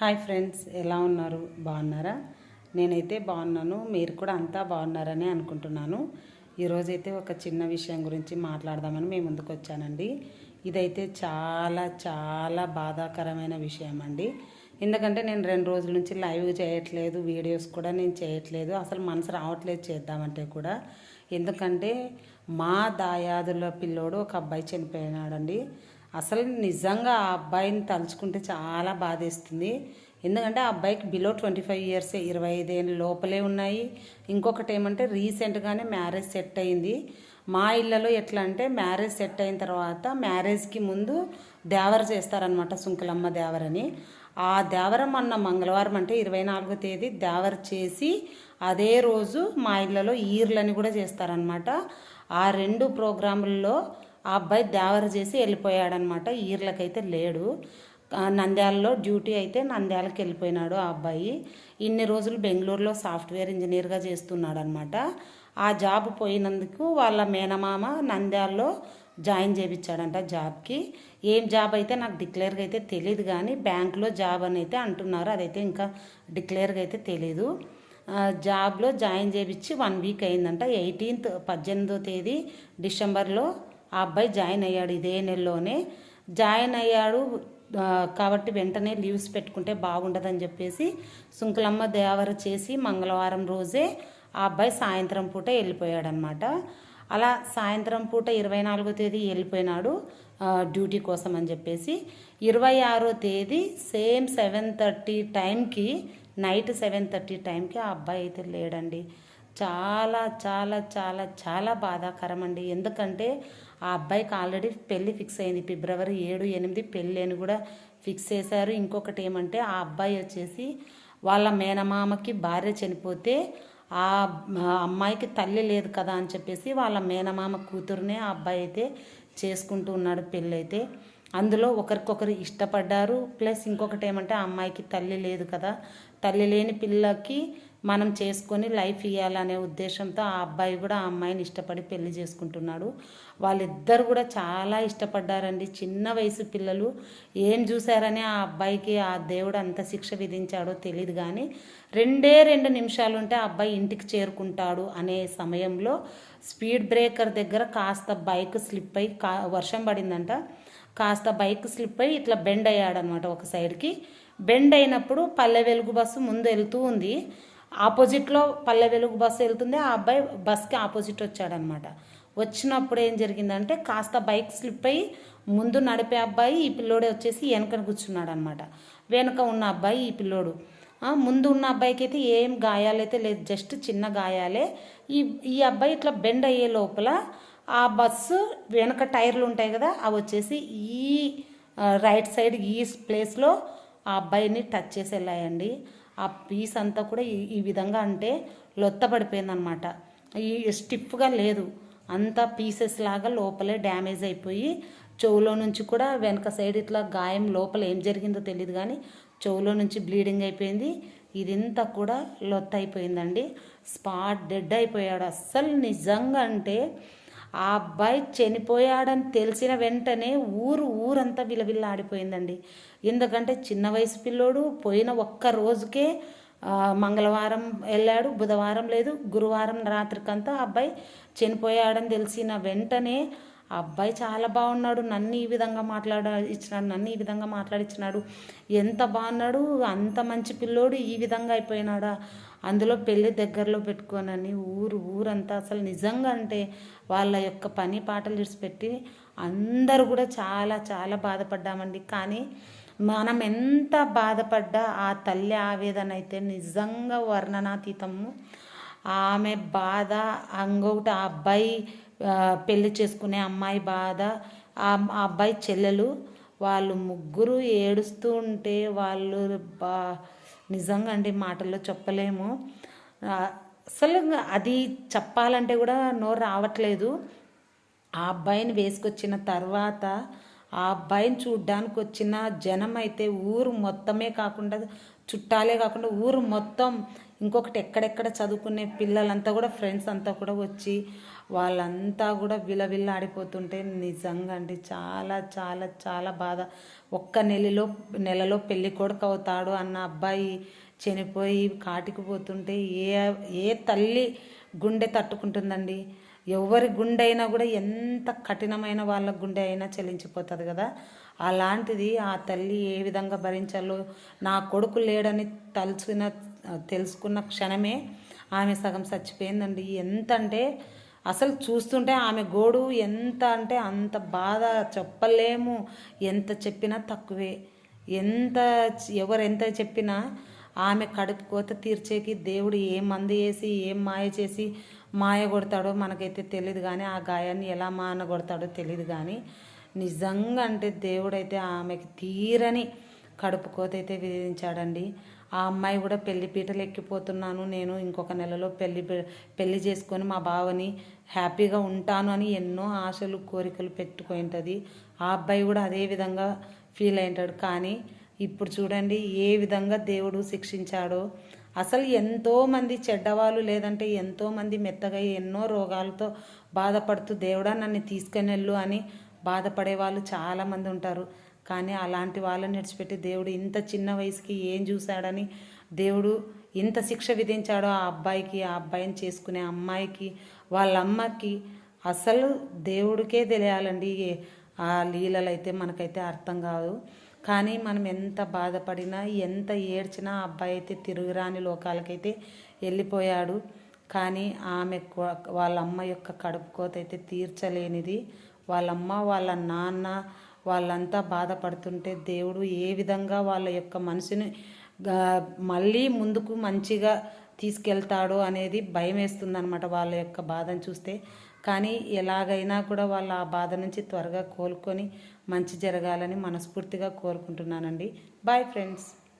Hi friends, ఎలా ఉన్నారు? బాగున్నారా? నేనైతే బాగున్నాను. మీరు కూడా అంతా బాగున్నారని అనుకుంటున్నాను. ఈరోజైతే ఒక చిన్న విషయం గురించి మాట్లాడదామని మేము ముందుకు వచ్చానండి. ఇదైతే చాలా చాలా బాధాకరమైన విషయం అండి. ఎందుకంటే నేను 2 రోజుల నుంచి లైవ్ చేయట్లేదు, వీడియోస్ కూడా నేను చేయట్లేదు. అసలు మనసు రావట్లేదు చేద్దామంటే కూడా. ఎందుకంటే మా దాయాదుల పిల్లోడు ఒక అబ్బాయి చనిపోయినాడండి. అసలు నిజంగా ఆ అబ్బాయిని తలుచుకుంటే చాలా బాధేస్తుంది. ఎందుకంటే ఆ అబ్బాయికి బిలో 25 ఇయర్సే, 25 ఏళ్ళ లోపలే ఉన్నాయి. ఇంకొకటి ఏమంటే రీసెంట్గానే మ్యారేజ్ సెట్ అయింది. మా ఇళ్ళలో ఎట్లా అంటే మ్యారేజ్ సెట్ అయిన తర్వాత మ్యారేజ్కి ముందు దేవర చేస్తారనమాట, సుంకులమ్మ దేవరని. ఆ దేవరం అన్న మంగళవారం అంటే 24వ తేదీ దేవర చేసి అదే రోజు మా ఇళ్ళలో ఈర్లని కూడా చేస్తారనమాట. ఆ 2 ప్రోగ్రాముల్లో ఆ అబ్బాయి దేవర చేసి వెళ్ళిపోయాడనమాట. ఈర్లకైతే లేడు. నంద్యాలలో డ్యూటీ అయితే నంద్యాలకు వెళ్ళిపోయినాడు ఆ అబ్బాయి. ఇన్ని రోజులు బెంగళూరులో సాఫ్ట్వేర్ ఇంజనీర్గా చేస్తున్నాడు అనమాట. ఆ జాబ్ పోయినందుకు వాళ్ళ మేనమామ నంద్యాలలో జాయిన్ చేయించాడంట జాబ్కి. ఏం జాబ్ అయితే నాకు డిక్లేర్గా అయితే తెలియదు, కానీ బ్యాంకులో జాబ్ అని అయితే అంటున్నారు. అదైతే ఇంకా డిక్లేర్గా అయితే తెలీదు. జాబ్లో జాయిన్ చేయించి 1 వీక్ అయిందంట. 18వ తేదీ డిసెంబర్లో ఆ అబ్బాయి జాయిన్ అయ్యాడు. ఇదే నెలలోనే జాయిన్ అయ్యాడు. కాబట్టి వెంటనే లీవ్స్ పెట్టుకుంటే బాగుంటుందని చెప్పేసి సుంకులమ్మ దేవర చేసి మంగళవారం రోజే ఆ అబ్బాయి సాయంత్రం పూట వెళ్ళిపోయాడనమాట. అలా సాయంత్రం పూట 24వ తేదీ వెళ్ళిపోయినాడు డ్యూటీ కోసం అని చెప్పేసి. 26వ తేదీ సేమ్ 7:30 టైంకి, నైట్ 7:30 టైంకి ఆ అబ్బాయి అయితే లేడండి. చాలా చాలా చాలా చాలా బాధాకరం అండి. ఎందుకంటే ఆ అబ్బాయికి ఆల్రెడీ పెళ్ళి ఫిక్స్ అయింది. ఫిబ్రవరి 7, 8 పెళ్ళి అని కూడా ఫిక్స్ చేశారు. ఇంకొకటి ఏమంటే ఆ అబ్బాయి వచ్చేసి వాళ్ళ మేనమామకి భార్య చనిపోతే ఆ అమ్మాయికి తల్లి లేదు కదా అని చెప్పేసి వాళ్ళ మేనమామ కూతురునే ఆ అబ్బాయి అయితే చేసుకుంటూ ఉన్నాడు పెళ్ళి అయితే. అందులో ఒకరికొకరు ఇష్టపడ్డారు. ప్లస్ ఇంకొకటి ఏమంటే ఆ అమ్మాయికి తల్లి లేదు కదా, తల్లి లేని పిల్లకి మనం చేసుకొని లైఫ్ ఇవ్వాలనే ఉద్దేశంతో ఆ అబ్బాయి కూడా ఆ అమ్మాయిని ఇష్టపడి పెళ్లి చేసుకుంటున్నాడు. వాళ్ళిద్దరు కూడా చాలా ఇష్టపడ్డారండి. చిన్న వయసు పిల్లలు. ఏం చూశారని ఆ అబ్బాయికి ఆ దేవుడు అంత శిక్ష విధించాడో తెలియదు, కానీ 2 నిమిషాలు ఉంటే ఆ అబ్బాయి ఇంటికి చేరుకుంటాడు అనే సమయంలో స్పీడ్ బ్రేకర్ దగ్గర కాస్త బైక్ స్లిప్ అయ్యి, వర్షం పడిందంట, కాస్త బైక్ స్లిప్ అయ్యి ఇట్లా బెండ్ అయ్యాడనమాట ఒక సైడ్కి. బెండ్ అయినప్పుడు పల్లె వెలుగు బస్సు ముందు వెళ్తూ ఉంది. ఆపోజిట్లో పల్లె వెలుగు బస్సు వెళ్తుంది. ఆ అబ్బాయి బస్కి ఆపోజిట్ వచ్చాడనమాట. వచ్చినప్పుడు ఏం జరిగిందంటే కాస్త బైక్ స్లిప్ అయ్యి ముందు నడిపే అబ్బాయి ఈ పిల్లోడే వచ్చేసి వెనకన కూర్చున్నాడు అనమాట. వెనక ఉన్న అబ్బాయి ఈ పిల్లోడు. ముందు ఉన్న అబ్బాయికి అయితే ఏం గాయాలైతే లేదు, జస్ట్ చిన్న గాయాలే. ఈ ఈ అబ్బాయి ఇట్లా బెండ్ అయ్యే లోపల ఆ బస్సు వెనక టైర్లు ఉంటాయి కదా, అవి వచ్చేసి ఈ రైట్ సైడ్ ఈ ప్లేస్లో ఆ అబ్బాయిని టచ్ చేసి వెళ్ళాయండి. ఆ పీస్ అంతా కూడా ఈ విధంగా అంటే లొత్త పడిపోయిందనమాట. ఈ స్టిఫ్గా లేదు, అంతా పీసెస్ లాగా లోపలే డ్యామేజ్ అయిపోయి చెవులో నుంచి కూడా వెనక సైడ్ ఇట్లా గాయం, లోపల ఏం జరిగిందో తెలియదు కానీ చెవులో నుంచి బ్లీడింగ్ అయిపోయింది. ఇదంతా కూడా లొత్త అయిపోయిందండి. స్పాట్ డెడ్ అయిపోయాడు. అస్సలు నిజంగా అంటే ఆ అబ్బాయి చనిపోయాడని తెలిసిన వెంటనే ఊరంతా విలవిల్లాడిపోయిందండి. ఎందుకంటే చిన్న వయసు పిల్లోడు పోయిన ఒక్క రోజుకే మంగళవారం వెళ్ళాడు, బుధవారం లేదు, గురువారం రాత్రికంతా ఆ అబ్బాయి చనిపోయాడని తెలిసిన వెంటనే ఆ అబ్బాయి చాలా బాగున్నాడు, నన్ను ఈ విధంగా మాట్లాడించినాడు, ఎంత బాగున్నాడు, అంత మంచి పిల్లోడు ఈ విధంగా అయిపోయినాడా, అందులో పెళ్ళి దగ్గరలో పెట్టుకోనని ఊరంతా అసలు నిజంగా అంటే వాళ్ళ యొక్క పని పాటలు విడిచిపెట్టి అందరూ కూడా చాలా చాలా బాధపడ్డామండి. కానీ మనం ఎంత బాధపడ్డా ఆ తల్లి ఆవేదన అయితే నిజంగా వర్ణనాతీతము. ఆమె బాధ, ఇంకొకటి ఆ అబ్బాయి పెళ్లి చేసుకునే అమ్మాయి బాధ, ఆ అబ్బాయి చెల్లెలు, వాళ్ళు ముగ్గురు ఏడుస్తూ ఉంటే వాళ్ళు నిజంగా అండి మాటల్లో చెప్పలేము. అసలు అది చెప్పాలంటే కూడా నోరు రావట్లేదు. ఆ అబ్బాయిని వేసుకొచ్చిన తర్వాత ఆ అబ్బాయిని చూడ్డానికి వచ్చిన జనం అయితే ఊరు మొత్తమే కాకుండా, చుట్టాలే కాకుండా ఊరు మొత్తం, ఇంకొకటి ఎక్కడెక్కడ చదువుకునే పిల్లలంతా కూడా, ఫ్రెండ్స్ అంతా కూడా వచ్చి వాళ్ళంతా కూడా విలవిల్లాడిపోతుంటే నిజంగా అండి చాలా చాలా చాలా బాధ. ఒక్క నెలలో పెళ్లి కొడుకు అవుతాడు అన్న అబ్బాయి చనిపోయి కాటికి పోతుంటే ఏ తల్లి గుండె తట్టుకుంటుందండి? ఎవరి గుండె అయినా కూడా ఎంత కఠినమైన వాళ్ళ గుండె అయినా చెల్లించిపోతుంది కదా. అలాంటిది ఆ తల్లి ఏ విధంగా భరించాలో, నా కొడుకు లేడని తెలుసుకున్న క్షణమే ఆమె సగం చచ్చిపోయిందండి. ఎంత అంటే అసలు చూస్తుంటే ఆమె గోడు ఎంత అంటే అంత బాధ చెప్పలేము. ఎంత చెప్పినా తక్కువే. ఎవరెంత చెప్పినా ఆమె కడుపు కోత తీర్చేకి దేవుడు ఏ మందు వేసి ఏం మాయ చేసి మాయ కొడతాడో మనకైతే తెలియదు. కానీ ఆ గాయాన్ని ఎలా మాన కొడతాడో తెలియదు. కానీ నిజంగా అంటే దేవుడైతే ఆమెకి తీరని కడుపు కోత అయితే విధించాడండి. ఆ అమ్మాయి కూడా పెళ్లి పీటలు ఎక్కిపోతున్నాను, నేను ఇంకొక నెలలో పెళ్లి చేసుకొని మా బావని హ్యాపీగా ఉంటాను అని ఎన్నో ఆశలు కోరికలు పెట్టుకుంటుంది. ఆ అబ్బాయి కూడా అదే విధంగా ఫీల్ అయింటాడు. కానీ ఇప్పుడు చూడండి ఏ విధంగా దేవుడు శిక్షించాడో. అసలు ఎంతోమంది చెడ్డవాళ్ళు, లేదంటే ఎంతోమంది మెత్తగా ఎన్నో రోగాలతో బాధపడుతూ దేవుడా నన్ను తీసుకెళ్ళెళ్ళు అని బాధపడే వాళ్ళు చాలామంది ఉంటారు. కానీ అలాంటి వాళ్ళని విడిచిపెట్టి దేవుడు ఇంత చిన్న వయసుకి ఏం చూశాడని దేవుడు ఇంత శిక్ష విధించాడో ఆ అబ్బాయికి, ఆ అబ్బాయిని చేసుకునే అమ్మాయికి, వాళ్ళ అమ్మకి అసలు దేవుడికే తెలియాలండి. ఆ లీలలు అయితే మనకైతే అర్థం కాదు. కానీ మనం ఎంత బాధపడినా ఎంత ఏడ్చినా ఆ అబ్బాయి అయితే తిరుగురాని లోకాలకైతే వెళ్ళిపోయాడు. కానీ వాళ్ళ అమ్మ యొక్క కడుపు కోత అయితే తీర్చలేనిది. వాళ్ళమ్మ వాళ్ళ నాన్న వాళ్ళంతా బాధపడుతుంటే దేవుడు ఏ విధంగా వాళ్ళ యొక్క మనసుని మళ్ళీ ముందుకు మంచిగా తీసుకెళ్తాడో అనేది భయం వేస్తుంది అనమాట వాళ్ళ యొక్క బాధను చూస్తే. కానీ ఎలాగైనా కూడా వాళ్ళ ఆ బాధ నుంచి త్వరగా కోలుకొని మంచి జరగాలని మనస్ఫూర్తిగా కోరుకుంటున్నానండి. Bye friends.